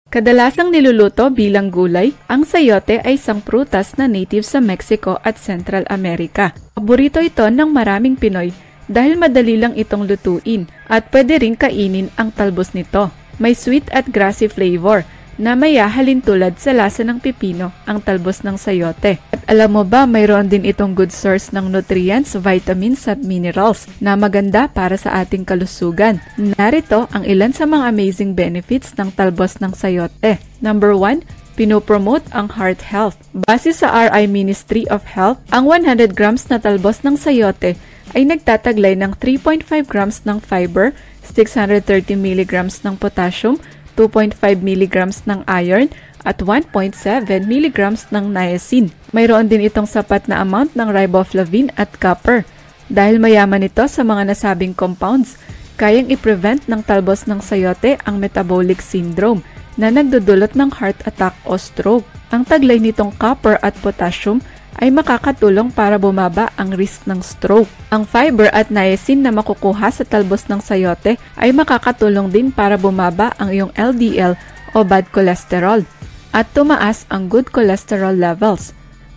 Kadalasang niluluto bilang gulay, ang sayote ay isang prutas na native sa Mexico at Central America. Paborito ito ng maraming Pinoy dahil madali lang itong lutuin at pwede rin kainin ang talbos nito. May sweet at grassy flavor na may hahalin tulad sa lasa ng pipino ang talbos ng sayote. At alam mo ba, mayroon din itong good source ng nutrients, vitamins at minerals na maganda para sa ating kalusugan. Narito ang ilan sa mga amazing benefits ng talbos ng sayote. Number 1, pinopromote ang heart health. Base sa RI Ministry of Health, ang 100 grams na talbos ng sayote ay nagtataglay ng 3.5 grams ng fiber, 630 milligrams ng potassium, 2.5 mg ng iron at 1.7 mg ng niacin. Mayroon din itong sapat na amount ng riboflavin at copper. Dahil mayaman ito sa mga nasabing compounds, kayang i-prevent ng talbos ng sayote ang metabolic syndrome na nagdudulot ng heart attack o stroke. Ang taglay nitong copper at potassium ay makakatulong para bumaba ang risk ng stroke. Ang fiber at niacin na makukuha sa talbos ng sayote ay makakatulong din para bumaba ang iyong LDL o bad cholesterol at tumaas ang good cholesterol levels.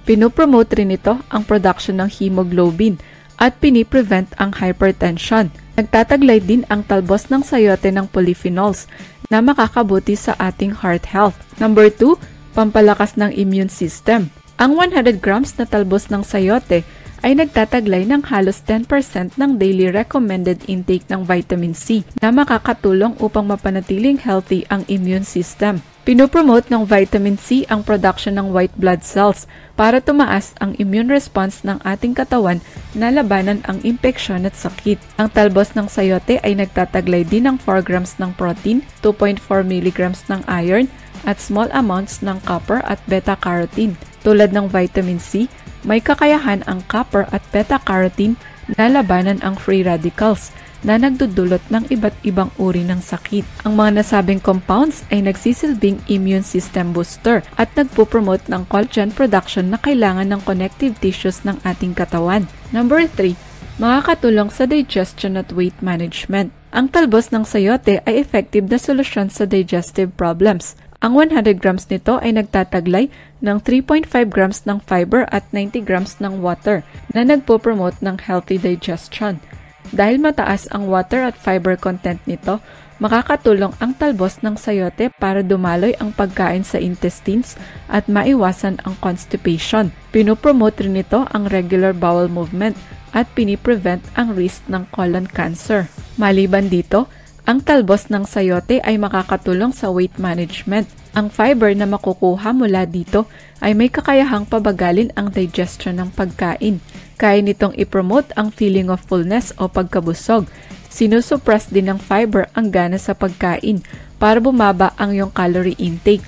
Pinopromote rin ito ang production ng hemoglobin at piniprevent ang hypertension. Nagtataglay din ang talbos ng sayote ng polyphenols na makakabuti sa ating heart health. Number 2, pampalakas ng immune system. Ang 100 grams na talbos ng sayote ay nagtataglay ng halos 10% ng daily recommended intake ng vitamin C na makakatulong upang mapanatiling healthy ang immune system. Pinopromote ng vitamin C ang production ng white blood cells para tumaas ang immune response ng ating katawan na labanan ang impeksyon at sakit. Ang talbos ng sayote ay nagtataglay din ng 4 grams ng protein, 2.4 milligrams ng iron, at small amounts ng copper at beta-carotene. Tulad ng vitamin C, may kakayahan ang copper at beta-carotene na labanan ang free radicals na nagdudulot ng iba't ibang uri ng sakit. Ang mga nasabing compounds ay nagsisilbing immune system booster at nagpo-promote ng collagen production na kailangan ng connective tissues ng ating katawan. Number 3, makakatulong sa digestion at weight management. Ang talbos ng sayote ay effective na solusyon sa digestive problems. Ang 100 grams nito ay nagtataglay ng 3.5 grams ng fiber at 90 grams ng water na nagpo-promote ng healthy digestion. Dahil mataas ang water at fiber content nito, makakatulong ang talbos ng sayote para dumaloy ang pagkain sa intestines at maiwasan ang constipation. Pinopromote rin nito ang regular bowel movement at piniprevent ang risk ng colon cancer. Maliban dito, ang talbos ng sayote ay makakatulong sa weight management. Ang fiber na makukuha mula dito ay may kakayahang pabagalin ang digestion ng pagkain. Kaya nitong i-promote ang feeling of fullness o pagkabusog. Sinusuppress din ng fiber ang gana sa pagkain para bumaba ang iyong calorie intake.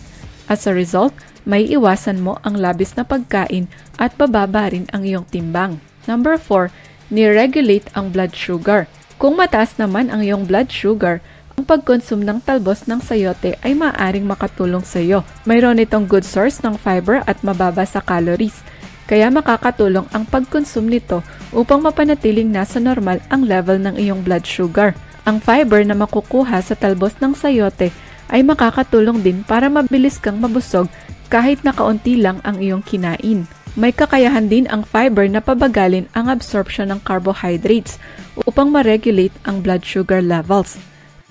As a result, may iwasan mo ang labis na pagkain at bababa rin ang iyong timbang. Number 4, ni-regulate ang blood sugar. Kung mataas naman ang iyong blood sugar, ang pag-consume ng talbos ng sayote ay maaaring makatulong sa iyo. Mayroon itong good source ng fiber at mababa sa calories, kaya makakatulong ang pag-consume nito upang mapanatiling nasa normal ang level ng iyong blood sugar. Ang fiber na makukuha sa talbos ng sayote ay makakatulong din para mabilis kang mabusog kahit na kaunti lang ang iyong kinain. May kakayahan din ang fiber na pabagalin ang absorption ng carbohydrates upang ma-regulate ang blood sugar levels.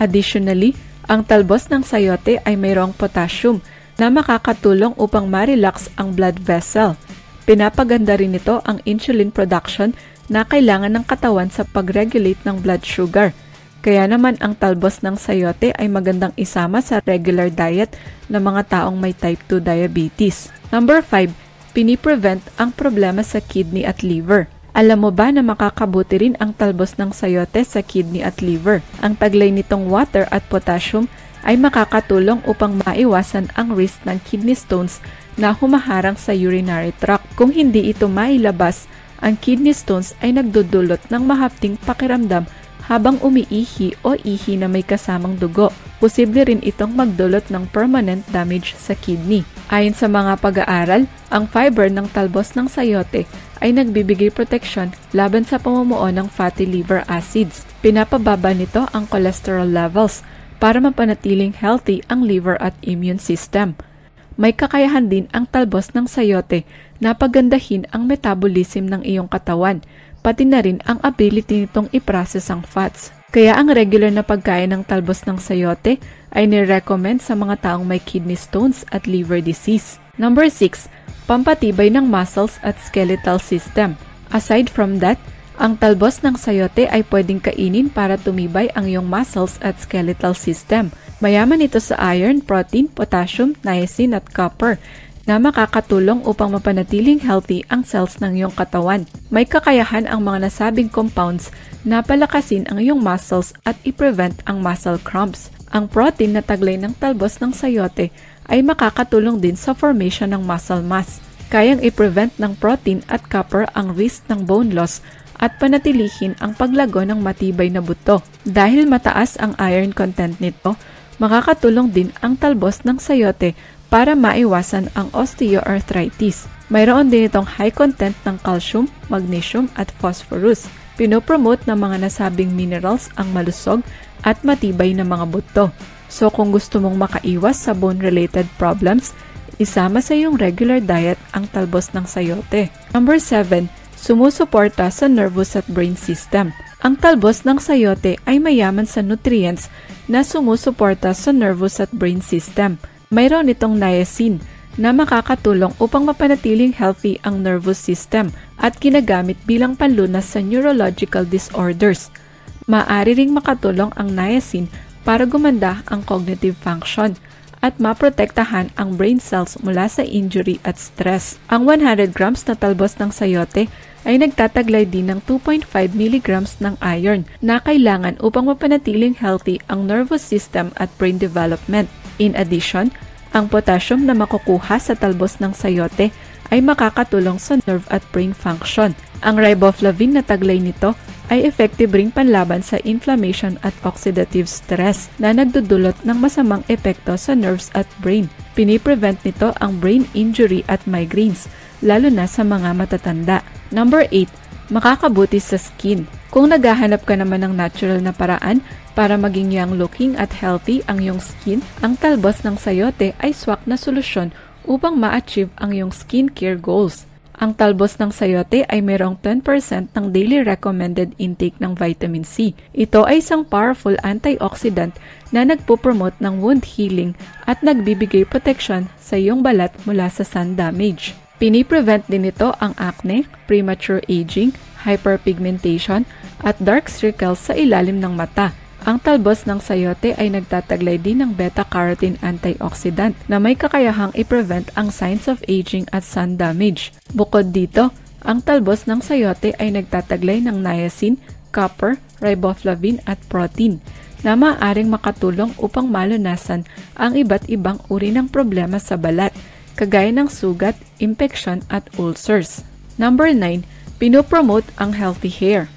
Additionally, ang talbos ng sayote ay mayroong potassium na makakatulong upang ma-relax ang blood vessel. Pinapaganda rin nito ang insulin production na kailangan ng katawan sa pag-regulate ng blood sugar. Kaya naman ang talbos ng sayote ay magandang isama sa regular diet ng mga taong may type 2 diabetes. Number 5, piniprevent ang problema sa kidney at liver. Alam mo ba na makakabuti rin ang talbos ng sayote sa kidney at liver? Ang taglay nitong water at potassium ay makakatulong upang maiwasan ang risk ng kidney stones na humaharang sa urinary tract. Kung hindi ito mailabas, ang kidney stones ay nagdudulot ng mahapting pakiramdam habang umiihi o ihi na may kasamang dugo. Posible rin itong magdulot ng permanent damage sa kidney. Ayon sa mga pag-aaral, ang fiber ng talbos ng sayote ay nagbibigay proteksyon laban sa pamumuo ng fatty liver acids. Pinapababa nito ang cholesterol levels, para mapanatiling healthy ang liver at immune system. May kakayahan din ang talbos ng sayote na pagandahin ang metabolism ng iyong katawan, pati na rin ang ability nitong i-process ang fats. Kaya ang regular na pagkain ng talbos ng sayote ay nirecommend sa mga taong may kidney stones at liver disease. Number 6. Pampatibay ng muscles at skeletal system. Aside from that, ang talbos ng sayote ay pwedeng kainin para tumibay ang iyong muscles at skeletal system. Mayaman ito sa iron, protein, potassium, niacin at copper na makakatulong upang mapanatiling healthy ang cells ng iyong katawan. May kakayahan ang mga nasabing compounds na palakasin ang iyong muscles at i-prevent ang muscle cramps. Ang protein na taglay ng talbos ng sayote ay makakatulong din sa formation ng muscle mass. Kayang i-prevent ng protein at copper ang risk ng bone loss at panatilihin ang paglago ng matibay na buto. Dahil mataas ang iron content nito, makakatulong din ang talbos ng sayote para maiwasan ang osteoarthritis. Mayroon din itong high content ng calcium, magnesium at phosphorus. Pinopromote ng mga nasabing minerals ang malusog at matibay na mga buto. So kung gusto mong makaiwas sa bone-related problems, isama sa iyong regular diet ang talbos ng sayote. Number 7. Sumusuporta sa nervous at brain system. Ang talbos ng sayote ay mayaman sa nutrients na sumusuporta sa nervous at brain system. Mayroon itong niacin na makakatulong upang mapanatiling healthy ang nervous system at ginagamit bilang panlunas sa neurological disorders. Maaari ring makatulong ang niacin para gumanda ang cognitive function at maprotektahan ang brain cells mula sa injury at stress. Ang 100 grams na talbos ng sayote ay nagtataglay din ng 2.5 mg ng iron na kailangan upang mapanatiling healthy ang nervous system at brain development. In addition, ang potassium na makukuha sa talbos ng sayote ay makakatulong sa nerve at brain function. Ang riboflavin na taglay nito ay effective ring panlaban sa inflammation at oxidative stress na nagdudulot ng masamang epekto sa nerves at brain. Piniprevent nito ang brain injury at migraines, lalo na sa mga matatanda. Number 8. Makakabuti sa skin. Kung naghahanap ka naman ng natural na paraan para maging young looking at healthy ang iyong skin, ang talbos ng sayote ay swak na solusyon upang ma-achieve ang iyong skincare goals. Ang talbos ng sayote ay mayroong 10% ng daily recommended intake ng vitamin C. Ito ay isang powerful antioxidant na nagpo-promote ng wound healing at nagbibigay protection sa iyong balat mula sa sun damage. Piniprevent din ito ang acne, premature aging, hyperpigmentation at dark circles sa ilalim ng mata. Ang talbos ng sayote ay nagtataglay din ng beta-carotene antioxidant na may kakayahang i-prevent ang signs of aging at sun damage. Bukod dito, ang talbos ng sayote ay nagtataglay ng niacin, copper, riboflavin at protein na maaaring makatulong upang malunasan ang iba't ibang uri ng problema sa balat, kagaya ng sugat, impeksyon at ulcers. Number 9. Pinopromote ang healthy hair.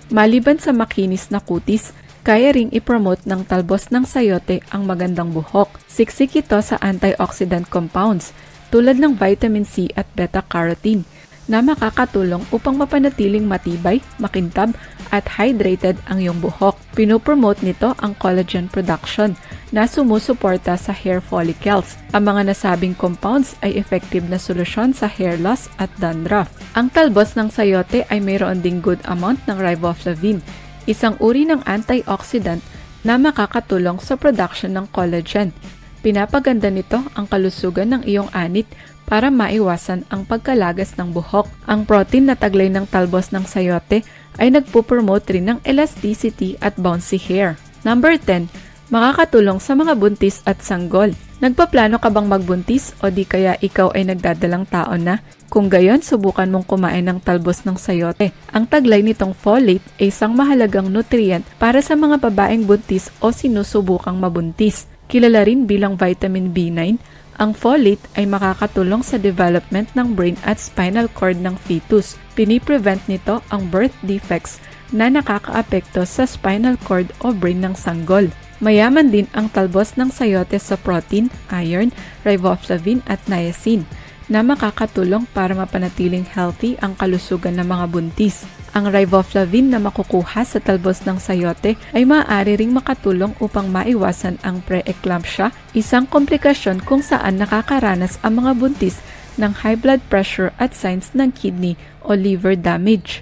Maliban sa makinis na kutis, kaya ring ipromote ng talbos ng sayote ang magandang buhok. Siksik ito sa antioxidant compounds tulad ng vitamin C at beta-carotene na makakatulong upang mapanatiling matibay, makintab at hydrated ang iyong buhok. Pinopromote nito ang collagen production na sumusuporta sa hair follicles. Ang mga nasabing compounds ay effective na solusyon sa hair loss at dandruff. Ang talbos ng sayote ay mayroon ding good amount ng riboflavin, isang uri ng antioxidant na makakatulong sa production ng collagen. Pinapaganda nito ang kalusugan ng iyong anit para maiwasan ang pagkalagas ng buhok. Ang protein na taglay ng talbos ng sayote ay nagpo-promote rin ng elasticity at bouncy hair. Number 10. Makakatulong sa mga buntis at sanggol. Nagpaplano ka bang magbuntis o di kaya ikaw ay nagdadalang taon na? Kung gayon, subukan mong kumain ng talbos ng sayote. Ang taglay nitong folate ay isang mahalagang nutrient para sa mga babaeng buntis o sinusubukang mabuntis. Kilala rin bilang vitamin B9, ang folate ay makakatulong sa development ng brain at spinal cord ng fetus. Piniprevent nito ang birth defects na nakakaapekto sa spinal cord o brain ng sanggol. Mayaman din ang talbos ng sayote sa protein, iron, riboflavin at niacin na makakatulong para mapanatiling healthy ang kalusugan ng mga buntis. Ang riboflavin na makukuha sa talbos ng sayote ay maaari ring makatulong upang maiwasan ang preeclampsia, isang komplikasyon kung saan nakakaranas ang mga buntis ng high blood pressure at signs ng kidney o liver damage.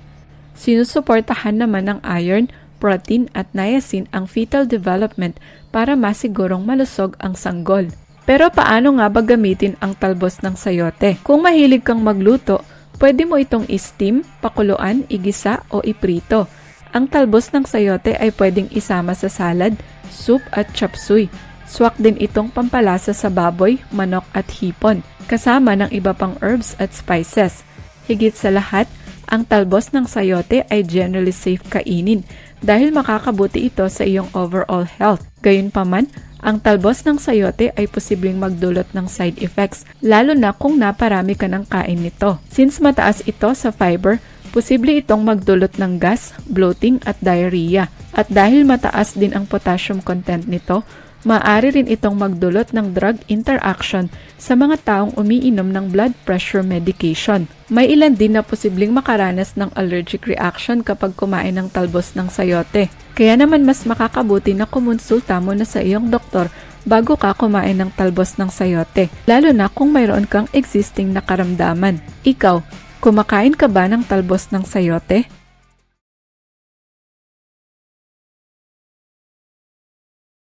Sinusuportahan naman ng iron, protein at niacin ang fetal development para masigurong malusog ang sanggol. Pero paano nga ba gamitin ang talbos ng sayote? Kung mahilig kang magluto, pwede mo itong i-steam, pakuluan, igisa o iprito. Ang talbos ng sayote ay pwedeng isama sa salad, soup at chop suey. Swak din itong pampalasa sa baboy, manok at hipon, kasama ng iba pang herbs at spices. Higit sa lahat, ang talbos ng sayote ay generally safe kainin dahil makakabuti ito sa iyong overall health. Gayunpaman, ang talbos ng sayote ay posibleng magdulot ng side effects, lalo na kung naparami ka ng kain nito. Since mataas ito sa fiber, posible itong magdulot ng gas, bloating at diarrhea. At dahil mataas din ang potassium content nito, maaari rin itong magdulot ng drug interaction sa mga taong umiinom ng blood pressure medication. May ilan din na posibleng makaranas ng allergic reaction kapag kumain ng talbos ng sayote. Kaya naman mas makakabuti na kumonsulta mo na sa iyong doktor bago ka kumain ng talbos ng sayote, lalo na kung mayroon kang existing na karamdaman. Ikaw, kumakain ka ba ng talbos ng sayote?